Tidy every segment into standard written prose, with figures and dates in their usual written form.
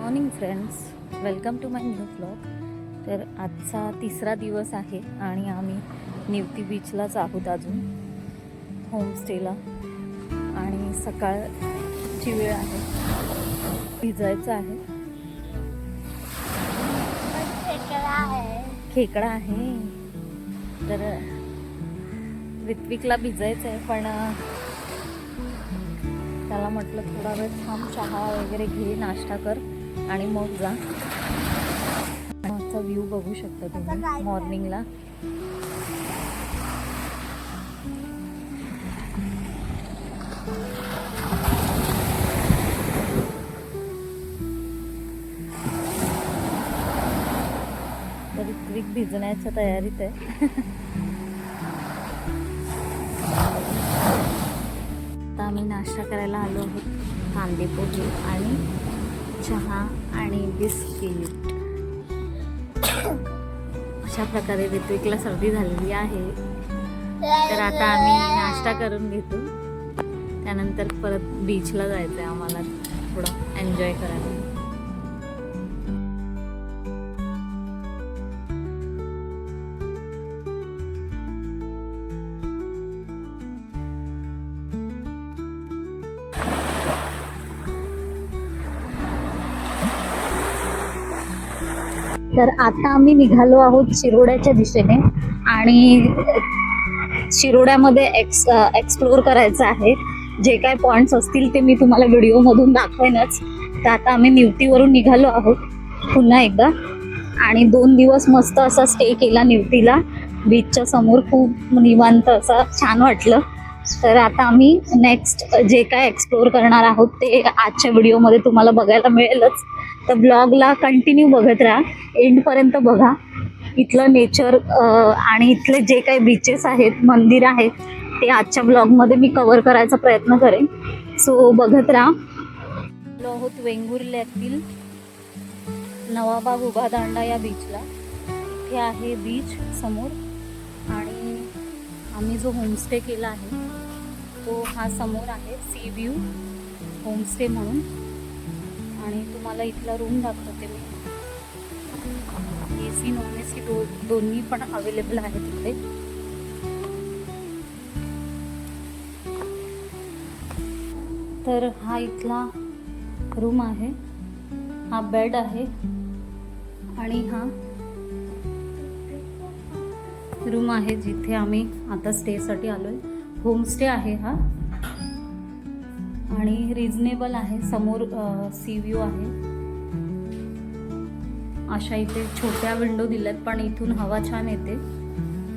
Morning friends, welcome to my new vlog. तर आजचा तिसरा दिवस आहे आणि आम्ही निवती बीचलाच आहोत अजून होमस्टेला. आणि सकाळची वेळ आहे, भिजायचं आहे. खेकडा आहे तर ऋत्विकला भिजायचं आहे, पण त्याला म्हटलं थोडा वेळ थांब, चहा वगैरे घे, नाश्ता कर आणि मग जा. आजचा व्ह्यू बघू शकता तुम्ही मॉर्निंगला. तर ऋत्विक भिजण्याच्या तयारीत आहे. आता आम्ही नाश्ता करायला आलो आहोत. कांदे पोहे आणि चहा आणि बिस्किट. अशा प्रकारे ऋत्विकला सर्दी झालेली आहे, तर आता आम्ही नाश्ता करून घेतो. त्यानंतर परत बीचला जायचं आहे आम्हाला थोडं एन्जॉय करायला. तर आता आम्ही निघालो आहोत शिरोड्याच्या दिशेने आणि शिरोड्यामध्ये एक्सप्लोर करायचं आहे. जे काय पॉइंट्स असतील ते मी तुम्हाला व्हिडिओमधून दाखवेनच. तर आता आम्ही निवतीवरून निघालो आहोत पुन्हा एकदा आणि 2 दिवस मस्त असा स्टे केला निवतीला. बीचच्या समोर खूप निवांत असा छान वाटलं. तर आता आम्ही नेक्स्ट जे काय एक्सप्लोर करणार आहोत ते आजच्या व्हिडिओमध्ये तुम्हाला बघायला मिळेलच. तर ब्लॉगला कंटिन्यू बघत राहा, एंडपर्यंत बघा. इथलं नेचर आणि इथले जे काही बीचेस आहेत, मंदिर आहेत, ते आजच्या ब्लॉगमध्ये मी कव्हर करायचा प्रयत्न करेन. सो बघत राहा. आलो आहोत वेंगुर्ल्यातील नवाबाग उभा दांडा या बीचला. इथे आहे बीच समोर आणि आम्ही जो होमस्टे केला आहे तो हा समोर आहे, सी व्ह्यू होमस्टे म्हणून. आणि तुम्हाला इथला रूम दाखवते मी. AC नॉन AC दोन्ही पण अवेलेबल आहे तिथे. तर हा इथला रूम आहे, हा बेड आहे आणि हा रूम आहे जिथे आम्ही आता स्टेसाठी आलोय. होमस्टे आहे हा आणि रिजनेबल आहे. समोर सी व्ह्यू आहे. अशा इथे छोट्या विंडो दिल्यात, पण इथून हवा छान येते,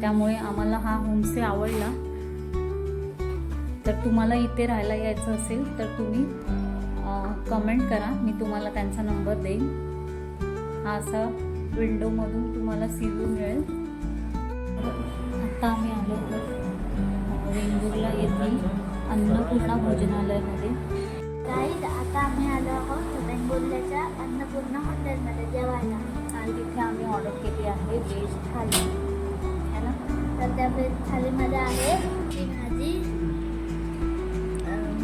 त्यामुळे आम्हाला हा होमस्टे आवडला. तर तुम्हाला इथे राहायला यायचं असेल तर तुम्ही कमेंट करा, मी तुम्हाला त्यांचा नंबर देईन. हा असा विंडोमधून तुम्हाला सी व्ह्यू मिळेल. आता आम्ही आलो वेंगुर्ला येथील अन्नपूर्णा भोजनालयामध्ये. आता आम्ही आलो आहोत वेंगुर्ल्याच्या अन्नपूर्णा हॉटेलमध्ये जेवायला. आणि तिथे आम्ही ऑर्डर केली आहे व्हेज थाली, है ना. तर त्या व्हेज थालीमध्ये आहे भाजी,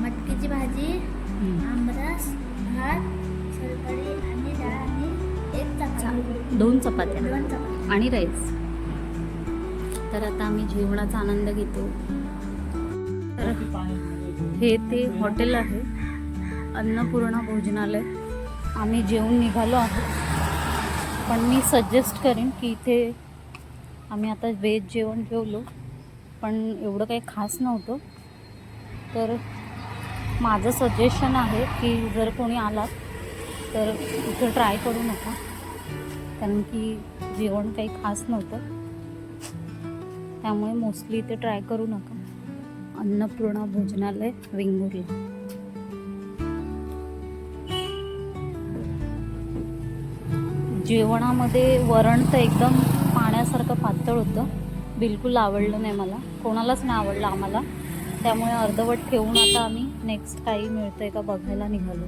मटकीची भाजी, आमरस, भात, सोलकढी आणि डाळ आणि 1 चपाती, 2 चपात्या आणि राईस. तर आता आम्ही जेवणाचा आनंद घेतो. तर हे ते हॉटेल आहे अन्नपूर्णा भोजनालय. आम्ही जेवून निघालो आहोत, पण मी सजेस्ट करेन की इथे आम्ही आता व्हेज जेवण जेवलो, पण एवढं काही खास नव्हतं. तर माझं सजेशन आहे की जर कोणी आलात तर इथं ट्राय करू नका, कारण की जेवण काही खास नव्हतं. त्यामुळे मोस्टली इथे ट्राय करू नका. अन्नपूर्णा भोजनालय वेंगुर्ला. जेवणामध्ये वरण तर एकदम पाण्यासारखं पातळ होतं, बिलकुल आवडलं नाही मला, कोणालाच नाही आवडलं आम्हाला. त्यामुळे अर्धवट ठेवून आता आम्ही नेक्स्ट काही मिळतंय का बघायला निघालो.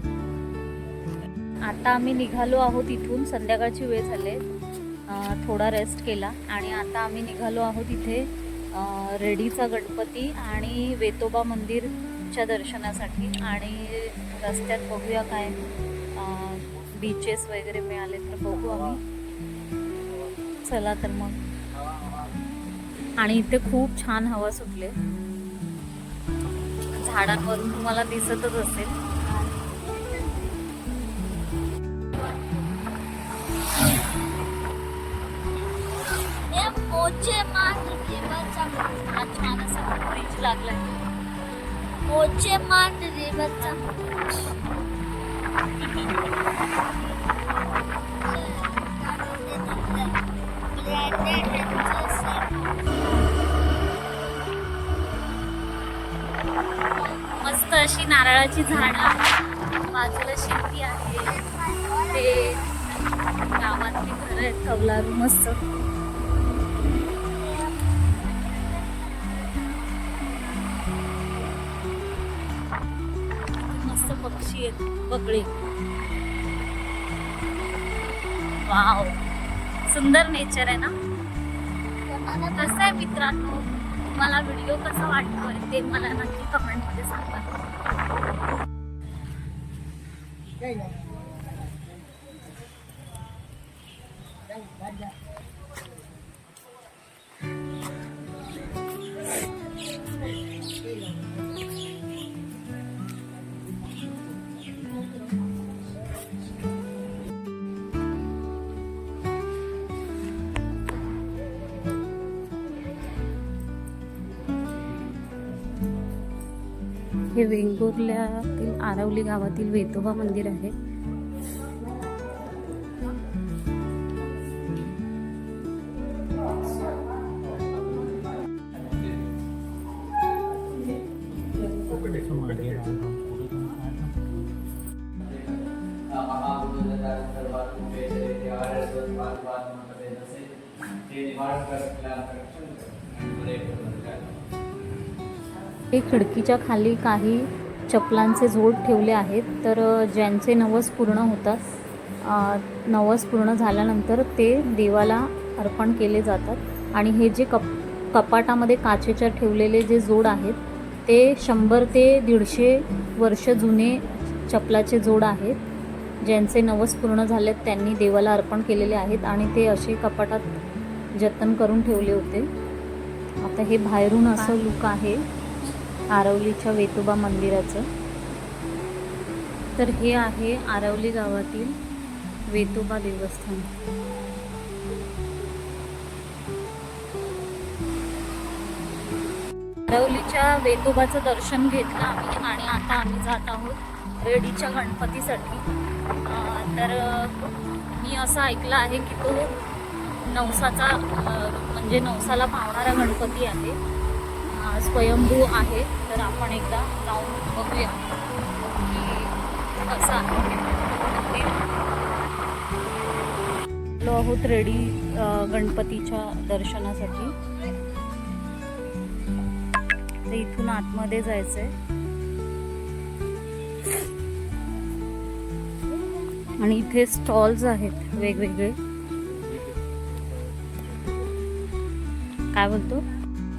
आता आम्ही निघालो आहोत इथून. संध्याकाळची वेळ झाली, थोडा रेस्ट केला आणि आता आम्ही निघालो आहोत इथे रेडीचा गणपती आणि वेतोबा मंदिरच्या दर्शनासाठी. आणि रस्त्यात बघूया काय बीचेस वगैरे मिळाले तर बघू आम्ही. चला तर मग. आणि इथे खूप छान हवा सुटले, झाडांवरून तुम्हाला दिसतच असेल. मोचे मान रिव्हरचा हा छान असा ब्रिज लागलाय. मोचे मान रिव्हरचा मस्त अशी नारळाची झाडं, बाजूला शेती आहे, ते गावातली घरं आहेत कौलारू मस्त. मस्त पक्षी आहेत, बगळे. वाव, सुंदर नेचर आहे ना. कसं आहे मित्रांनो, मला व्हिडिओ कसा वाटतोय ते मला नक्की कमेंट मध्ये सांगा. हे वेंगुर्ल्यातील आरवली गावातील वेतोबा मंदिर आहे. हे खिडकीच्या खाली काही चपलांचे जोड ठेवले आहेत. तर ज्यांचे नवस पूर्ण होतात, नवस पूर्ण झाल्यानंतर ते देवाला अर्पण केले जातात. आणि हे जे कपाटामध्ये काचेच्या ठेवलेले जे जोड आहेत ते 100 ते 150 वर्ष जुने चपलाचे जोड आहेत. ज्यांचे नवस पूर्ण झालेत त्यांनी देवाला अर्पण केलेले आहेत आणि ते असे कपाटात जतन करून ठेवले होते. आता हे बाहेरून असं लुक आहे आरवलीच्या वेतोबा मंदिराचं. तर हे आहे आरवली गावातील वेतोबा देवस्थान. आरवलीच्या वेतोबाचं दर्शन घेतलं आम्ही आणि आता आम्ही जात आहोत रेडीच्या गणपतीसाठी. तर मी असं ऐकलं आहे की तो नवसाचा म्हणजे नवसाला पावणारा गणपती आहे, स्वयंभू आहे. तर आपण एकदा जाऊन बघूया की कसं आहे. आलो आहोत रेडी गणपतीच्या दर्शनासाठी. तर इथून आतमध्ये जायचंय आणि इथे स्टॉल्स आहेत वेगवेगळे. काय बोलतो?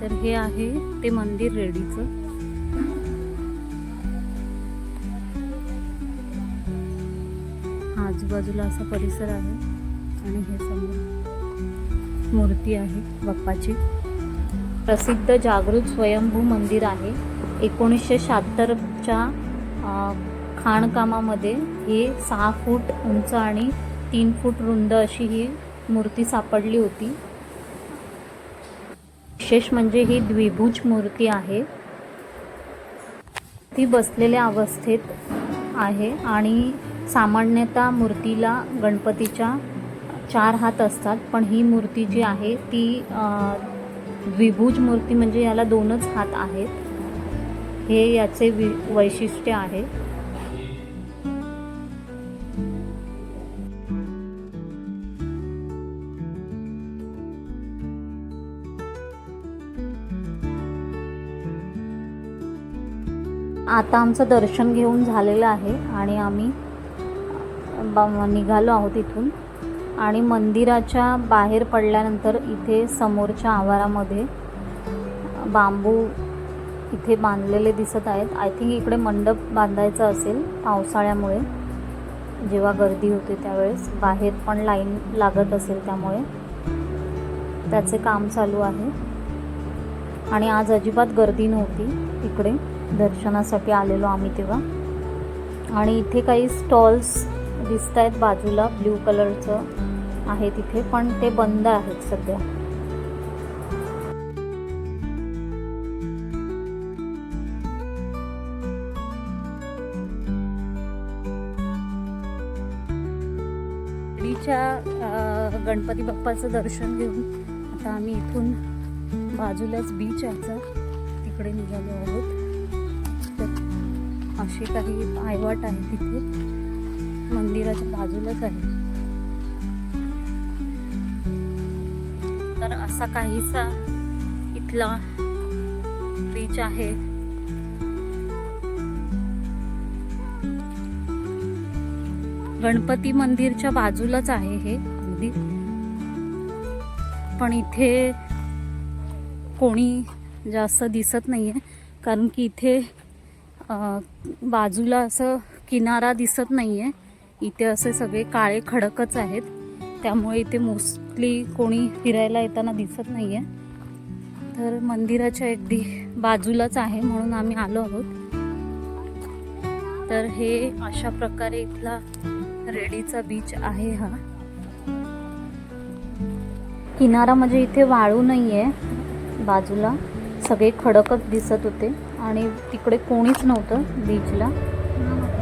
तर हे आहे ते मंदिर रेडीचं. आजूबाजूला असा परिसर आहे आणि हे समोर मूर्ती आहे बाप्पाची. प्रसिद्ध जागृत स्वयंभू मंदिर आहे. 1976च्या खाणकामामध्ये हे 6 फूट उंच आणि 3 फूट रुंद अशी ही मूर्ती सापडली होती. विशेष म्हणजे ही द्विभुज मूर्ती आहे. ती बसलेल्या अवस्थेत आहे आणि सामान्यतः मूर्तीला गणपतीच्या 4 हात असतात, पण ही मूर्ती जी आहे ती द्विभुज मूर्ती म्हणजे याला 2च हात आहेत. हे याचे वैशिष्ट्य आहे. आता आमचं दर्शन घेऊन झालेलं आहे आणि आम्ही निघालो आहोत इथून. आणि मंदिराच्या बाहेर पडल्यानंतर इथे समोरच्या आवारामध्ये बांबू इथे बांधलेले दिसत आहेत. आय थिंक इकडे मंडप बांधायचा असेल पावसाळ्यामुळे. जेव्हा गर्दी होते त्यावेळेस बाहेर पण लाईन लागत असेल, त्यामुळे त्याचे काम चालू आहे. आणि आज अजिबात गर्दी नव्हती तिकडे, दर्शनासाठी आलेलो आम्ही तेव्हा. आणि इथे काही स्टॉल्स दिसत आहेत बाजूला, ब्ल्यू कलरचं आहे तिथे, पण ते बंद आहेत सध्या. गणपती बाप्पाचं दर्शन घेऊन आता आम्ही इथून बाजूलाच बीच आहे तिकडे निघालो आहोत. तर अशी काही पायवाट आहे तिथे, मंदिराच्या बाजूलाच आहे. तर असा काहीसा इथला बीच आहे. गणपती मंदिरच्या बाजूलाच आहे हे अगदी, पण इथे कोणी जास्त दिसत नाही आहे, कारण की इथे बाजूला असं किनारा दिसत नाही आहे. इथे असे सगळे काळे खडकच आहेत, त्यामुळे इथे मोस्टली कोणी फिरायला येताना दिसत नाही आहे. तर मंदिराच्या अगदी बाजूलाच आहे म्हणून आम्ही आलो आहोत. तर हे अशा प्रकारे इथला रेडीचा बीच आहे. हा किनारा म्हणजे इथे वाळू नाही आहे, बाजूला सगळे खडकच दिसत होते आणि तिकडे कोणीच नव्हतं बीचला.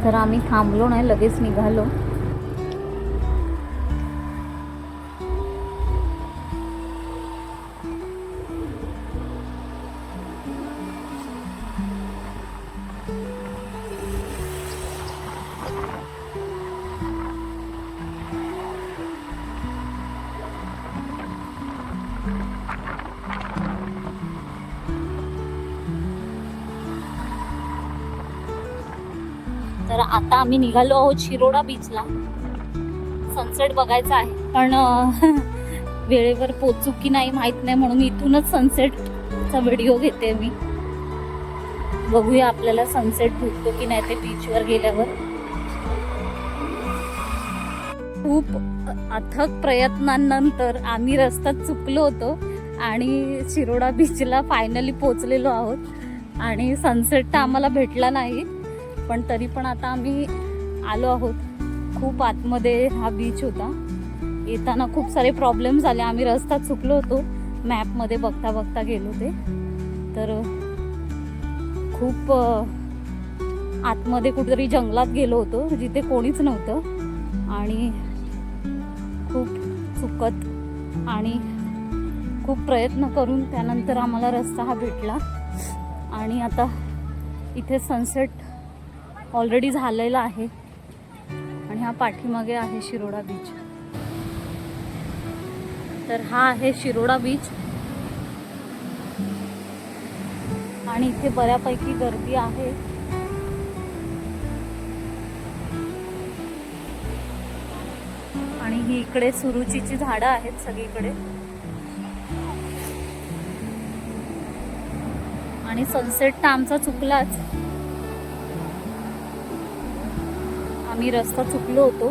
तर आम्ही थांबलो नाही, लगेच निघालो. तर आता आम्ही निघालो आहोत शिरोडा बीचला. सनसेट बघायचा आहे, पण वेळेवर पोचू की नाही माहित नाही, म्हणून इथूनच सनसेटचा व्हिडिओ घेते मी. बघूया आपल्याला सनसेट भेटतो की नाही ते बीचवर गेल्यावर. खूप अथक प्रयत्नांनंतर आम्ही रस्ता चुकलो होतो आणि शिरोडा बीचला फायनली पोचलेलो आहोत. आणि सनसेट तर आम्हाला भेटला नाही, पण तरी पण आता आम्ही आलो आहोत. खूप आतमध्ये हा बीच होता. येताना खूप सारे प्रॉब्लेम झाले, आम्ही रस्ता चुकलो होतो. मॅपमध्ये बघता बघता गेलो ते. तर खूप आतमध्ये कुठेतरी जंगलात गेलो होतो जिथे कोणीच नव्हतं, आणि खूप चुकत आणि खूप प्रयत्न करून त्यानंतर आम्हाला रस्ता हा भेटला. आणि आता इथे सनसेट ऑलरेडी झालेला आहे आणि हा पाठीमागे आहे शिरोडा बीच. तर हा आहे शिरोडा बीच आणि इथे बऱ्यापैकी गर्दी आहे. आणि ही इकडे सुरुचीची झाडं आहेत सगळीकडे. आणि सनसेट तर आमचा चुकलाच, आम्ही रस्ता चुकलो होतो.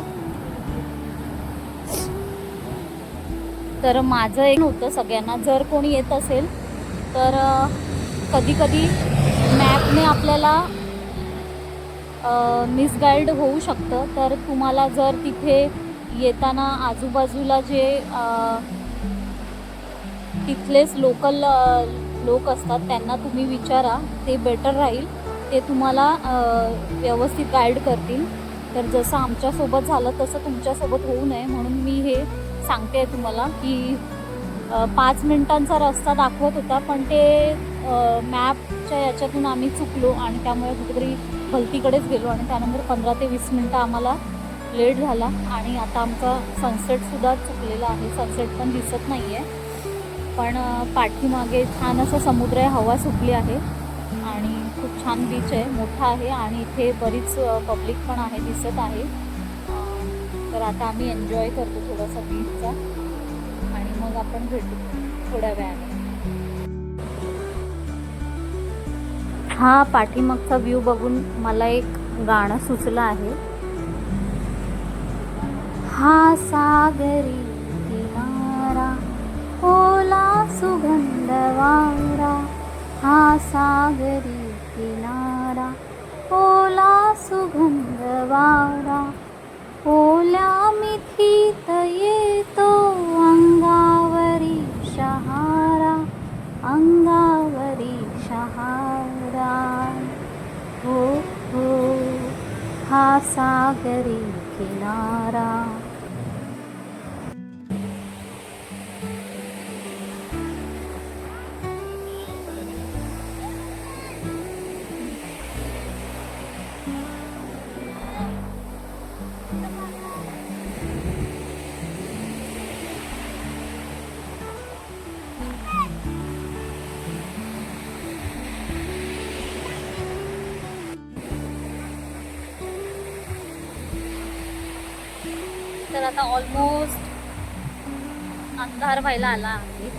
तर माझं एक होतं सगळ्यांना, जर कोणी येत असेल तर कधी कधी मॅपने आपल्याला मिसगाईड होऊ शकतं. तर तुम्हाला जर तिथे येताना आजूबाजूला जे तिथलेच लोकल लोक असतात त्यांना तुम्ही विचारा, ते बेटर राहील. ते तुम्हाला व्यवस्थित गाईड करतील. तर जसं आमच्यासोबत झालं तसं तुमच्यासोबत होऊ नये म्हणून मी हे सांगते तुम्हाला की 5 मिनिटांचा रस्ता दाखवत होता, पण ते मॅपच्या याच्यातून आम्ही चुकलो आणि त्यामुळे कुठेतरी भलतीकडेच गेलो आणि त्यानंतर 15 ते 20 मिनटं आम्हाला लेट झाला. आणि आता आमचा सनसेटसुद्धा चुकलेला आहे, सनसेट पण दिसत नाही आहे. पण पाठीमागे छान असं समुद्र आहे, हवा सुटली आहे आणि खूप छान बीच आहे, मोठा आहे आणि इथे बरीच पब्लिक पण आहे, दिसत आहे. तर आता आम्ही एन्जॉय करतो थोडासा बीचचा आणि मग आपण भेटू थोड्या वेळाने. हा पाठीमागचा व्ह्यू बघून मला एक गाणं सुचलं आहे. हा सागरी किनारा ओला सुगंध वारा, हा सागरी किनारा ओला सुगंध वारा, ओल्या मिठीत येतो अंगावरी शहारा, अंगावरी शहारा. हो हो हा सागरी किनारा. तर आता ऑलमोस्ट अंधार व्हायला आला आहे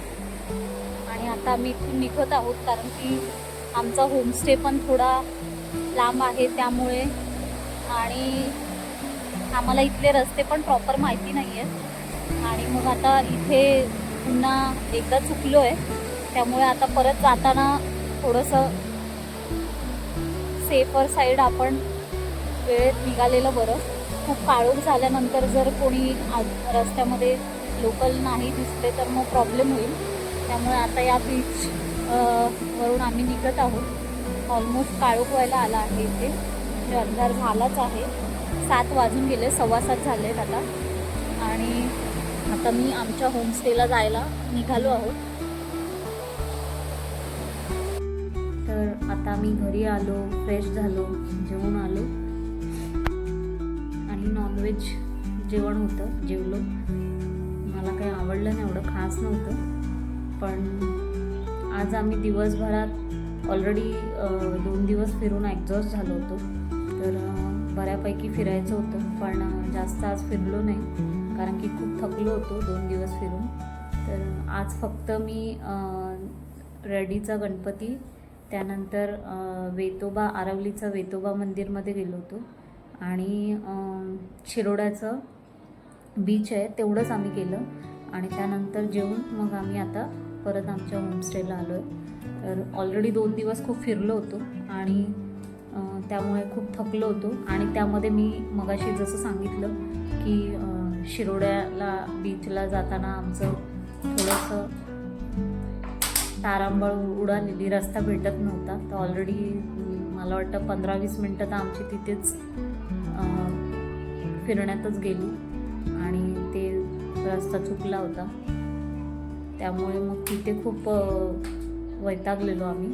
आणि आता आम्ही इथून निघत आहोत, कारण की आमचा होमस्टे पण थोडा लांब आहे त्यामुळे, आणि आम्हाला इथले रस्ते पण प्रॉपर माहिती नाही आहेत. आणि मग आता इथे पुन्हा एकदा चुकलो आहे, त्यामुळे आता परत जाताना थोडंसं सेफर साईड आपण वेळेत निघालेलं बरं. खूप काळोख झाल्यानंतर जर कोणी रस्त्यामध्ये लोकल नाही दिसले तर मग प्रॉब्लेम होईल. त्यामुळे आता या बीच वरून आम्ही निघत आहोत. ऑलमोस्ट काळोख व्हायला आला आहे इथे, म्हणजे अंधार झालाच आहे. 7 वाजून गेले, 7:15 झाले आहेत आता. आणि आता मी आमच्या होमस्टेला जायला निघालो आहोत. तर आता मी घरी आलो, फ्रेश झालो, जेवून आलो आणि नॉनव्हेज जेवण होतं, जेवलो. मला काही आवडलं नाही, एवढं खास नव्हतं. पण आज आम्ही दिवसभरात ऑलरेडी 2 दिवस फिरून एक्झॉस्ट झालो होतो. तर बऱ्यापैकी फिरायचं होतं, पण जास्त आज फिरलो नाही, कारण की खूप थकलो होतो 2 दिवस फिरून. तर आज फक्त मी रेडीचा गणपती, त्यानंतर वेतोबा, आरवलीचा वेतोबा मंदिरमध्ये गेलो होतो, आणि शिरोड्याचं बीच आहे तेवढंच आम्ही केलं. आणि त्यानंतर जेवून मग आम्ही आता परत आमच्या होमस्टेला आलो आहे. तर ऑलरेडी 2 दिवस खूप फिरलो होतो आणि त्यामुळे खूप थकलो होतो. आणि त्यामध्ये मी मगाशी जसं सांगितलं की शिरोड्याला बीचला जाताना आमचं थोडंसं तारांबळ उडालेली, रस्ता भेटत नव्हता. तर ऑलरेडी मला वाटतं 15-20 मिनटं तर आमची तिथेच फिरण्यातच गेली आणि ते रस्ता चुकला होता. त्यामुळे मग तिथे खूप वैतागलेलो आम्ही.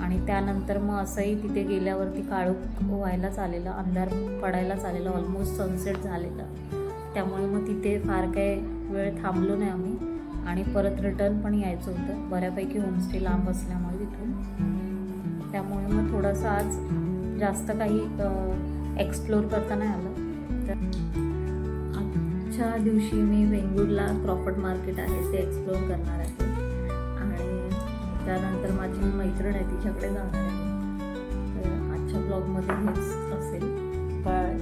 आणि त्यानंतर मग असंही तिथे गेल्यावरती काळोख व्हायलाच आलेलं, अंधार पडायलाच आलेलं, ऑलमोस्ट सनसेट झालेलं. त्यामुळे मग तिथे फार काही वेळ थांबलो नाही आम्ही, आणि परत रिटर्न पण यायचं होतं. बऱ्यापैकी होमस्टे लांब असल्यामुळे तिथून, त्यामुळे मग थोडंसं आज जास्त काही एक्सप्लोर करता नाही आलं. तर आजच्या दिवशी मी वेंगुर्ला क्रॉफर्ड मार्केट आहे ते एक्सप्लोर करणार आहे, आणि त्यानंतर माझी मैत्रीण आहे तिच्याकडे जाणार आहे. तर आजच्या ब्लॉगमध्ये हेच असेल. पण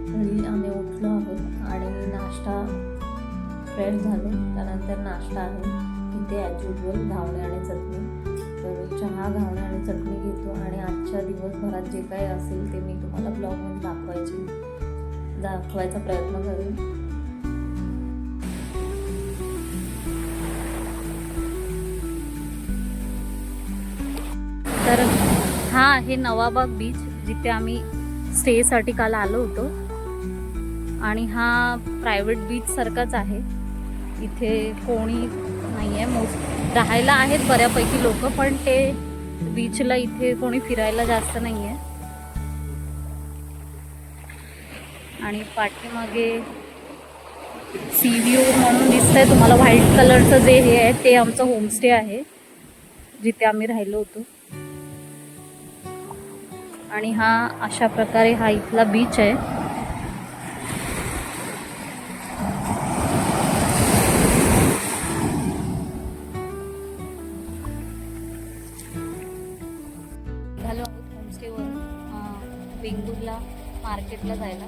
घरी आम्ही उठलो आहोत आणि नाश्ता फ्रेश झालो. त्यानंतर नाश्ता आहे तिथे ॲज युजल घावणे आणि चटणी. तर चहा, घावणे आणि चटणी घेतो, आणि आजच्या दिवसभरात जे काही असेल ते मी तुम्हाला ब्लॉगमध्ये दाखवायचा प्रयत्न करेन. तर हा आहे नवाबाग बीच, जिथे आम्ही स्टेसाठी काल आलो होतो. आणि हा प्रायव्हेट बीच सारखाच आहे, इथे कोणी नाही आहे. राहायला आहेत बऱ्यापैकी लोक, पण ते बीचला इथे कोणी फिरायला जास्त नाही आहे. आणि पाठीमागे सी व्ह्यू म्हणून दिसतंय तुम्हाला, व्हाईट कलरचं जे हे आहे ते आमचं होमस्टे आहे, जिथे आम्ही राहिलो होतो. आणि हा अशा प्रकारे हा इथला बीच आहे. झालो होमस्टेवर वेंगुर्ला मार्केटला जायला,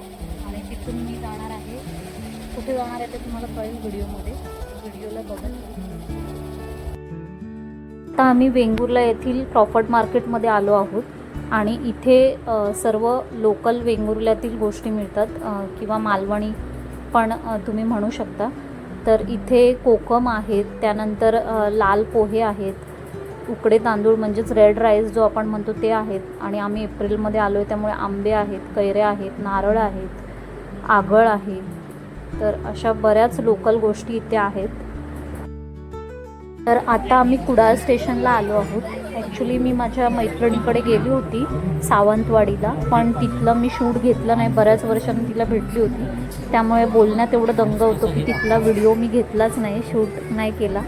आणि तिथून मी जाणार आहे खूप कुठे जाणार आहे ते तुम्हाला कळेल व्हिडिओमध्ये. व्हिडिओला बघत राहा. आता आम्ही वेंगुर्ला येथील क्रॉफर्ड मार्केटमध्ये आलो आहोत आणि इथे सर्व लोकल वेंगुर्ल्यातील गोष्टी मिळतात किंवा मालवणी पण तुम्ही म्हणू शकता. तर इथे कोकम आहेत, त्यानंतर लाल पोहे आहेत, उकडे तांदूळ म्हणजेच रेड राईस जो आपण म्हणतो ते आहेत. आणि आम्ही एप्रिलमध्ये आलो आहे त्यामुळे आंबे आहेत, कैऱ्या आहेत, नारळ आहेत, आगळ आहे. तर अशा बऱ्याच लोकल गोष्टी इथे आहेत. तर आता आम्ही कुडाळ स्टेशनला आलो आहोत. ॲक्च्युली मी माझ्या मैत्रिणीकडे गेली होती सावंतवाडीला, पण तिथलं मी शूट घेतलं नाही. बऱ्याच वर्षांनी तिला भेटली होती त्यामुळे बोलण्यात एवढं दंग होतो की तिथला व्हिडिओ मी घेतलाच नाही, शूट नाही केला.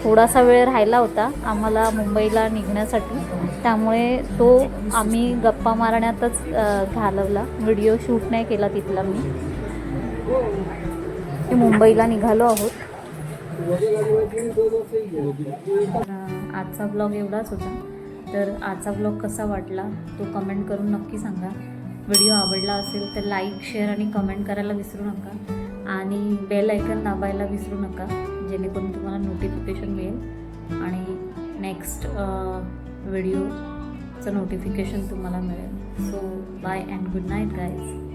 थोडासा वेळ राहिला होता आम्हाला मुंबईला निघण्यासाठी, त्यामुळे तो आम्ही गप्पा मारण्यातच घालवला. व्हिडिओ शूट नाही केला तिथला मी. मुंबईला निघालो आहोत. आजचा ब्लॉग एवढाच होता. तर आजचा ब्लॉग कसा वाटला तो कमेंट करून नक्की सांगा. व्हिडिओ आवडला असेल तर लाईक, शेअर आणि कमेंट करायला विसरू नका. आणि बेल आयकन दाबायला विसरू नका, जेणेकरून तुम्हाला नोटिफिकेशन मिळेल आणि नेक्स्ट व्हिडिओचं नोटिफिकेशन तुम्हाला मिळेल. So bye and good night guys.